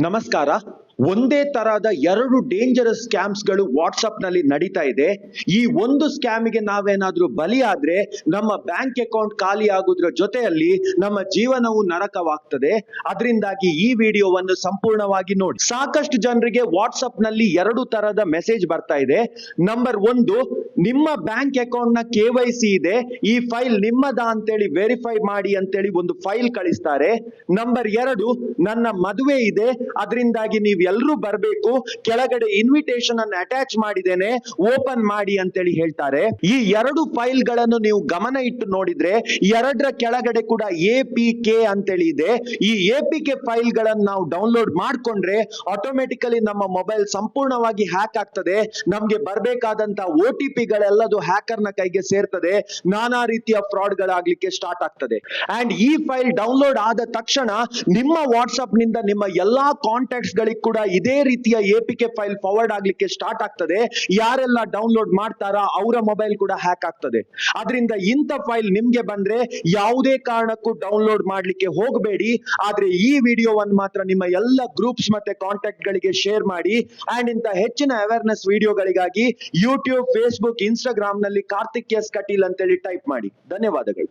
ನಮಸ್ಕಾರ. ಒಂದೇ ತರಹದ ಎರಡು ಡೇಂಜರಸ್ ಸ್ಕ್ಯಾಮ್ಸ್ ಗಳು ವಾಟ್ಸ್ಆಪ್ ನಲ್ಲಿ ನಡೀತಾ ಇದೆ. ಈ ಒಂದು ಸ್ಕ್ಯಾಮಿಗೆ ನಾವೇನಾದ್ರೂ ಬಲಿಯಾದ್ರೆ ನಮ್ಮ ಬ್ಯಾಂಕ್ ಅಕೌಂಟ್ ಖಾಲಿ ಆಗೋದ್ರ ಜೊತೆಯಲ್ಲಿ ನಮ್ಮ ಜೀವನವು ನರಕವಾಗ್ತದೆ. ಅದರಿಂದಾಗಿ ಈ ವಿಡಿಯೋವನ್ನು ಸಂಪೂರ್ಣವಾಗಿ ನೋಡಿ. ಸಾಕಷ್ಟು ಜನರಿಗೆ ವಾಟ್ಸ್ಆಪ್ ನಲ್ಲಿ ಎರಡು ತರಹದ ಮೆಸೇಜ್ ಬರ್ತಾ ಇದೆ. ನಂಬರ್ 1, ನಿಮ್ಮ ಬ್ಯಾಂಕ್ ಅಕೌಂಟ್ ನ KYC ಇದೆ, ಈ ಫೈಲ್ ನಿಮ್ಮದ ಅಂತೇಳಿ ವೆರಿಫೈ ಮಾಡಿ ಅಂತೇಳಿ ಒಂದು ಫೈಲ್ ಕಳಿಸ್ತಾರೆ. ನಂಬರ್ 2, ನನ್ನ ಮದುವೆ ಇದೆ, ಅದರಿಂದಾಗಿ ನೀವು ಎಲ್ಲರೂ ಬರಬೇಕು, ಕೆಳಗಡೆ ಇನ್ವಿಟೇಷನ್ ಅನ್ನು ಅಟ್ಯಾಚ್ ಮಾಡಿದ್ದೇನೆ, ಓಪನ್ ಮಾಡಿ ಅಂತೇಳಿ ಹೇಳ್ತಾರೆ. ಈ ಎರಡು ಫೈಲ್ ಗಳನ್ನು ನೀವು ಗಮನ ಇಟ್ಟು ನೋಡಿದ್ರೆ ಎರಡರ ಕೆಳಗಡೆ ಕೂಡ APK ಅಂತೇಳಿ ಇದೆ. ಈ APK ಫೈಲ್ ಗಳನ್ನು ನಾವು ಡೌನ್ಲೋಡ್ ಮಾಡ್ಕೊಂಡ್ರೆ ಆಟೋಮೆಟಿಕಲಿ ನಮ್ಮ ಮೊಬೈಲ್ ಸಂಪೂರ್ಣವಾಗಿ ಹ್ಯಾಕ್ ಆಗ್ತದೆ. ನಮ್ಗೆ ಬರ್ಬೇಕಾದಂತ OTP ಗಳೆಲ್ಲದು ಹ್ಯಾಕರ್ ನ ಕೈಗೆ ಸೇರ್ತದೆ. ನಾನಾ ರೀತಿಯ ಫ್ರಾಡ್ ಗಳಾಗ್ಲಿಕ್ಕೆ ಸ್ಟಾರ್ಟ್ ಆಗ್ತದೆ. ಅಂಡ್ ಈ ಫೈಲ್ ಡೌನ್ಲೋಡ್ ಆದ ತಕ್ಷಣ ನಿಮ್ಮ ವಾಟ್ಸ್ಆಪ್ ನಿಂದ ನಿಮ್ಮ ಎಲ್ಲಾ ಕಾಂಟ್ಯಾಕ್ಟ್ಸ್ ಗಳಿಗೆ ಕೂಡ ಇದೇ ರೀತಿಯ APK ಫೈಲ್ ಫಾರ್ವರ್ಡ್ ಆಗ್ಲಿಕ್ಕೆ ಸ್ಟಾರ್ಟ್ ಆಗ್ತದೆ. ಯಾರೆಲ್ಲ ಡೌನ್ಲೋಡ್ ಮಾಡ್ತಾರಾ ಅವರ ಮೊಬೈಲ್ ಕೂಡ ಹ್ಯಾಕ್ ಆಗ್ತದೆ. ಅದರಿಂದ ಇಂಥ ಫೈಲ್ ನಿಮ್ಗೆ ಬಂದ್ರೆ ಯಾವುದೇ ಕಾರಣಕ್ಕೂ ಡೌನ್ಲೋಡ್ ಮಾಡ್ಲಿಕ್ಕೆ ಹೋಗಬೇಡಿ. ಆದ್ರೆ ಈ ವಿಡಿಯೋವನ್ನು ಮಾತ್ರ ನಿಮ್ಮ ಎಲ್ಲ ಗ್ರೂಪ್ಸ್ ಮತ್ತೆ ಕಾಂಟ್ಯಾಕ್ಟ್ ಗಳಿಗೆ ಶೇರ್ ಮಾಡಿ. ಅಂಡ್ ಇಂಥ ಹೆಚ್ಚಿನ ಅವೇರ್ನೆಸ್ ವಿಡಿಯೋಗಳಿಗಾಗಿ ಯೂಟ್ಯೂಬ್, ಫೇಸ್ಬುಕ್, ಇನ್ಸ್ಟಾಗ್ರಾಮ್ ನಲ್ಲಿ ಕಾರ್ತಿಕ್ ಎಸ್ ಕಟೀಲ್ ಅಂತೇಳಿ ಟೈಪ್ ಮಾಡಿ. ಧನ್ಯವಾದಗಳು.